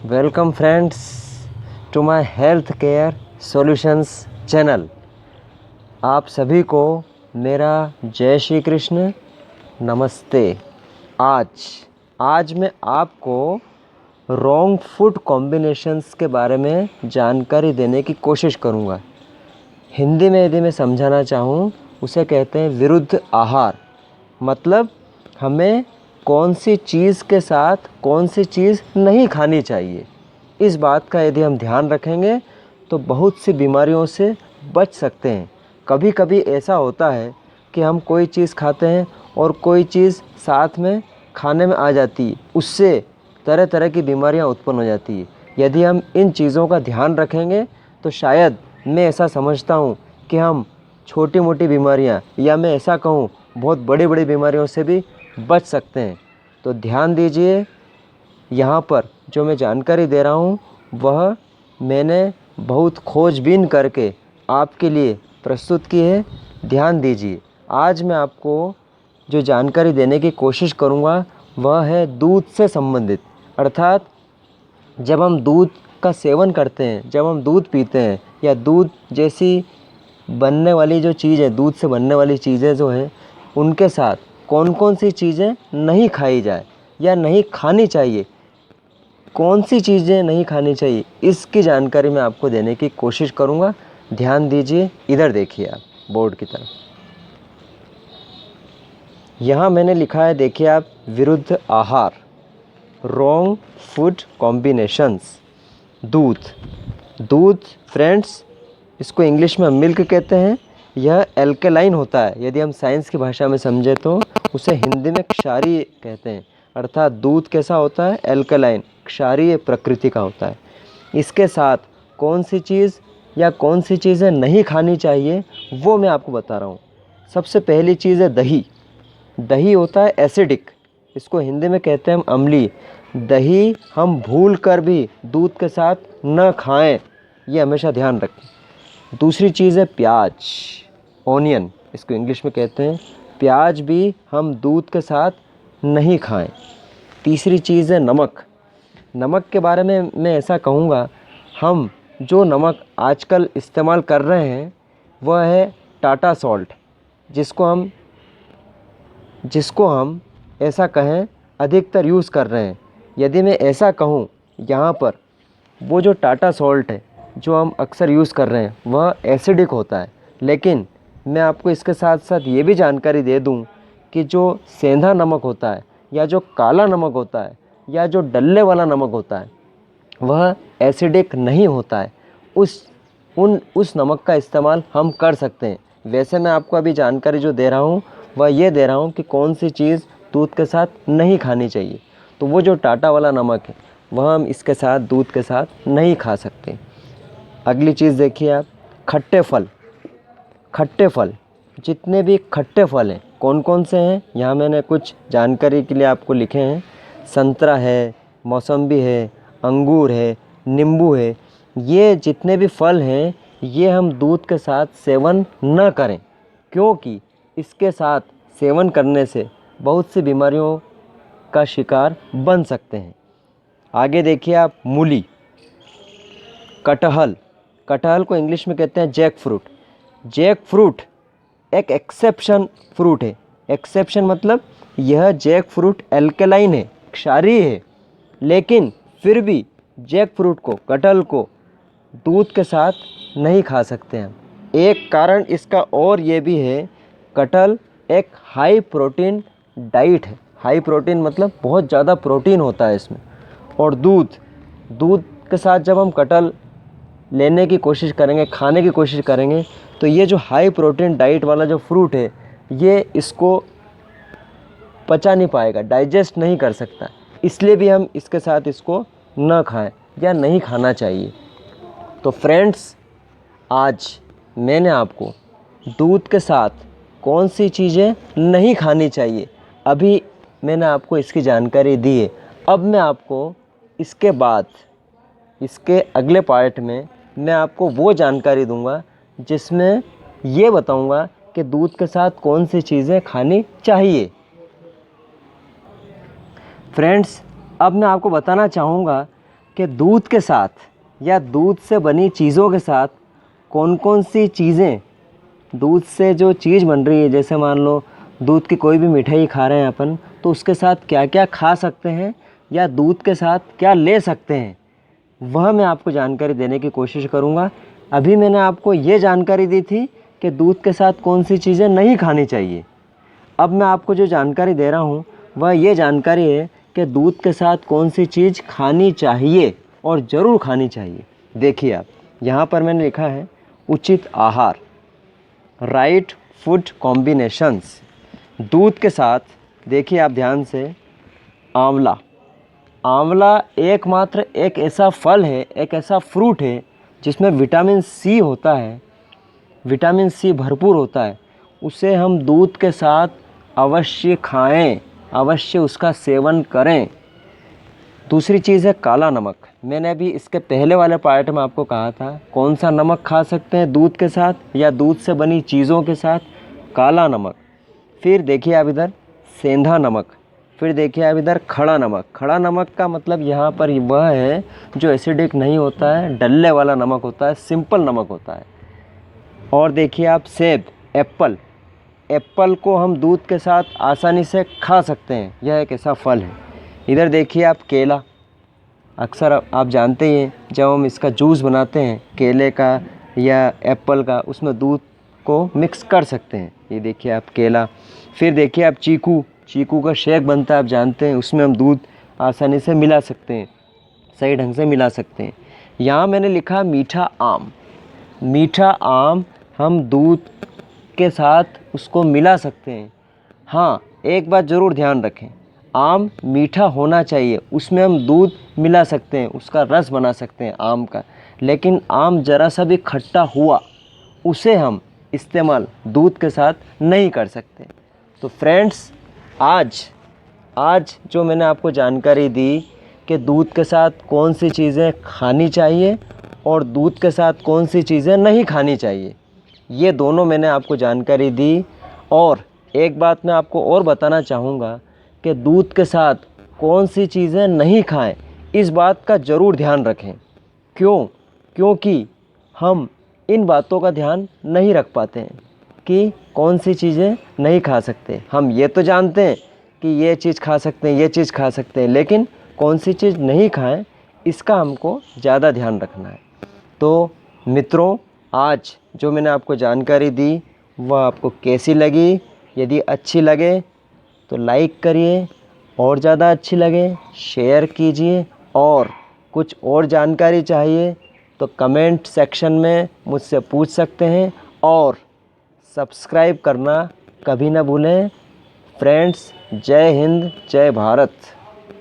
Welcome friends to my health care solutions channel. आप सभी को मेरा जय श्री कृष्ण, नमस्ते। आज मैं आपको रॉन्ग फूड कॉम्बिनेशंस के बारे में जानकारी देने की कोशिश करूँगा। हिंदी में यदि मैं समझाना चाहूँ, उसे कहते हैं विरुद्ध आहार। मतलब हमें कौन सी चीज़ के साथ कौन सी चीज़ नहीं खानी चाहिए। इस बात का यदि हम ध्यान रखेंगे तो बहुत सी बीमारियों से बच सकते हैं। कभी कभी ऐसा होता है कि हम कोई चीज़ खाते हैं और कोई चीज़ साथ में खाने में आ जाती है, उससे तरह तरह की बीमारियां उत्पन्न हो जाती है। यदि हम इन चीज़ों का ध्यान रखेंगे तो शायद मैं ऐसा समझता हूँ कि हम छोटी मोटी बीमारियां, या मैं ऐसा कहूँ बहुत बड़ी बड़ी बीमारियों से भी बच सकते हैं। तो ध्यान दीजिए, यहाँ पर जो मैं जानकारी दे रहा हूँ वह मैंने बहुत खोजबीन करके आपके लिए प्रस्तुत की है। ध्यान दीजिए, आज मैं आपको जो जानकारी देने की कोशिश करूँगा वह है दूध से संबंधित। अर्थात जब हम दूध का सेवन करते हैं, जब हम दूध पीते हैं या दूध जैसी बनने वाली जो चीज़ है, दूध से बनने वाली चीज़ें जो हैं, उनके साथ कौन कौन सी चीज़ें नहीं खाई जाए या नहीं खानी चाहिए, कौन सी चीज़ें नहीं खानी चाहिए, इसकी जानकारी मैं आपको देने की कोशिश करूँगा। ध्यान दीजिए, इधर देखिए आप बोर्ड की तरफ। यहाँ मैंने लिखा है, देखिए आप, विरुद्ध आहार, रॉन्ग फूड कॉम्बिनेशंस। दूध फ्रेंड्स, इसको इंग्लिश में मिल्क कहते हैं। यह एल्केलाइन होता है। यदि हम साइंस की भाषा में समझे तो उसे हिंदी में क्षारीय कहते हैं। अर्थात दूध कैसा होता है? एल्केलाइन, क्षारीय प्रकृति का होता है। इसके साथ कौन सी चीज़ या कौन सी चीज़ें नहीं खानी चाहिए वो मैं आपको बता रहा हूँ। सबसे पहली चीज़ है दही। दही होता है एसिडिक, इसको हिंदी में कहते हैं हम अम्लीय। दही हम भूल कर भी दूध के साथ न खाएं, ये हमेशा ध्यान रखें। दूसरी चीज़ है प्याज, ऑनियन, इसको इंग्लिश में कहते हैं। प्याज भी हम दूध के साथ नहीं खाएं। तीसरी चीज़ है नमक। नमक के बारे में मैं ऐसा कहूँगा, हम जो नमक आजकल इस्तेमाल कर रहे हैं वह है टाटा सॉल्ट, जिसको हम ऐसा कहें अधिकतर यूज़ कर रहे हैं। यदि मैं ऐसा कहूँ, यहाँ पर वो जो टाटा सॉल्ट है जो हम अक्सर यूज़ कर रहे हैं वह एसिडिक होता है। लेकिन मैं आपको इसके साथ साथ ये भी जानकारी दे दूँ कि जो सेंधा नमक होता है या जो काला नमक होता है या जो डल्ले वाला नमक होता है वह एसिडिक नहीं होता है। उस नमक का इस्तेमाल हम कर सकते हैं। वैसे मैं आपको अभी जानकारी जो दे रहा हूँ वह ये दे रहा हूँ कि कौन सी चीज़ दूध के साथ नहीं खानी चाहिए। तो वो जो टाटा वाला नमक है वह हम इसके साथ, दूध के साथ नहीं खा सकते। अगली चीज़ देखिए आप, खट्टे फल। खट्टे फल, जितने भी खट्टे फल हैं, कौन कौन से हैं, यहाँ मैंने कुछ जानकारी के लिए आपको लिखे हैं। संतरा है, मौसम्बी है, अंगूर है, नींबू है। ये जितने भी फल हैं ये हम दूध के साथ सेवन न करें, क्योंकि इसके साथ सेवन करने से बहुत सी बीमारियों का शिकार बन सकते हैं। आगे देखिए आप, मूली, कटहल। कटहल को इंग्लिश में कहते हैं जैक फ्रूट। जैक फ्रूट एक एक्सेप्शन फ्रूट है। एक्सेप्शन मतलब यह जैक फ्रूट एल्केलाइन है, क्षारीय है, लेकिन फिर भी जैक फ्रूट को, कटहल को दूध के साथ नहीं खा सकते हैं। एक कारण इसका और ये भी है, कटहल एक हाई प्रोटीन डाइट है। हाई प्रोटीन मतलब बहुत ज़्यादा प्रोटीन होता है इसमें। और दूध के साथ जब हम कटहल लेने की कोशिश करेंगे, खाने की कोशिश करेंगे, तो ये जो हाई प्रोटीन डाइट वाला जो फ्रूट है ये इसको पचा नहीं पाएगा, डाइजेस्ट नहीं कर सकता। इसलिए भी हम इसके साथ इसको न खाएं या नहीं खाना चाहिए। तो फ्रेंड्स, आज मैंने आपको दूध के साथ कौन सी चीज़ें नहीं खानी चाहिए, अभी मैंने आपको इसकी जानकारी दी है। अब मैं आपको इसके बाद, इसके अगले पार्ट में मैं आपको वो जानकारी दूंगा जिसमें ये बताऊंगा कि दूध के साथ कौन सी चीज़ें खानी चाहिए। फ्रेंड्स, अब मैं आपको बताना चाहूँगा कि दूध के साथ या दूध से बनी चीज़ों के साथ कौन कौन सी चीज़ें, दूध से जो चीज़ बन रही है, जैसे मान लो दूध की कोई भी मिठाई खा रहे हैं अपन, तो उसके साथ क्या क्या खा सकते हैं या दूध के साथ क्या ले सकते हैं, वह मैं आपको जानकारी देने की कोशिश करूँगा। अभी मैंने आपको ये जानकारी दी थी कि दूध के साथ कौन सी चीज़ें नहीं खानी चाहिए। अब मैं आपको जो जानकारी दे रहा हूँ वह ये जानकारी है कि दूध के साथ कौन सी चीज़ खानी चाहिए और ज़रूर खानी चाहिए। देखिए आप, यहाँ पर मैंने लिखा है उचित आहार, राइट फूड कॉम्बिनेशंस। दूध के साथ देखिए आप ध्यान से, आंवला। आंवला एकमात्र एक ऐसा फल है, एक ऐसा फ्रूट है जिसमें विटामिन सी होता है, विटामिन सी भरपूर होता है। उसे हम दूध के साथ अवश्य खाएं, अवश्य उसका सेवन करें। दूसरी चीज़ है काला नमक। मैंने अभी इसके पहले वाले पार्ट में आपको कहा था कौन सा नमक खा सकते हैं दूध के साथ या दूध से बनी चीज़ों के साथ, काला नमक। फिर देखिए आप इधर सेंधा नमक, फिर देखिए आप इधर खड़ा नमक। खड़ा नमक का मतलब यहाँ पर वह है जो एसिडिक नहीं होता है, डल्ले वाला नमक होता है, सिंपल नमक होता है। और देखिए आप सेब, एप्पल। एप्पल को हम दूध के साथ आसानी से खा सकते हैं, यह एक ऐसा फल है। इधर देखिए आप केला। अक्सर आप जानते ही हैं जब हम इसका जूस बनाते हैं केले का या एप्पल का, उसमें दूध को मिक्स कर सकते हैं। ये देखिए आप केला। फिर देखिए आप चीकू। चीकू का शेक बनता है, आप जानते हैं, उसमें हम दूध आसानी से मिला सकते हैं, सही ढंग से मिला सकते हैं। यहाँ मैंने लिखा मीठा आम। मीठा आम हम दूध के साथ उसको मिला सकते हैं। हाँ, एक बात ज़रूर ध्यान रखें, आम मीठा होना चाहिए, उसमें हम दूध मिला सकते हैं, उसका रस बना सकते हैं आम का। लेकिन आम ज़रा सा भी खट्टा हुआ उसे हम इस्तेमाल दूध के साथ नहीं कर सकते। तो फ्रेंड्स, आज जो मैंने आपको जानकारी दी कि दूध के साथ कौन सी चीज़ें खानी चाहिए और दूध के साथ कौन सी चीज़ें नहीं खानी चाहिए, ये दोनों मैंने आपको जानकारी दी। और एक बात मैं आपको और बताना चाहूँगा कि दूध के साथ कौन सी चीज़ें नहीं खाएं, इस बात का ज़रूर ध्यान रखें। क्योंकि हम इन बातों का ध्यान नहीं रख पाते हैं कि कौन सी चीज़ें नहीं खा सकते। हम ये तो जानते हैं कि ये चीज़ खा सकते हैं, ये चीज़ खा सकते हैं, लेकिन कौन सी चीज़ नहीं खाएं, इसका हमको ज़्यादा ध्यान रखना है। तो मित्रों, आज जो मैंने आपको जानकारी दी वह आपको कैसी लगी? यदि अच्छी लगे तो लाइक करिए, और ज़्यादा अच्छी लगे शेयर कीजिए, और कुछ और जानकारी चाहिए तो कमेंट सेक्शन में मुझसे पूछ सकते हैं। और सब्सक्राइब करना कभी ना भूलें। फ्रेंड्स, जय हिंद, जय भारत।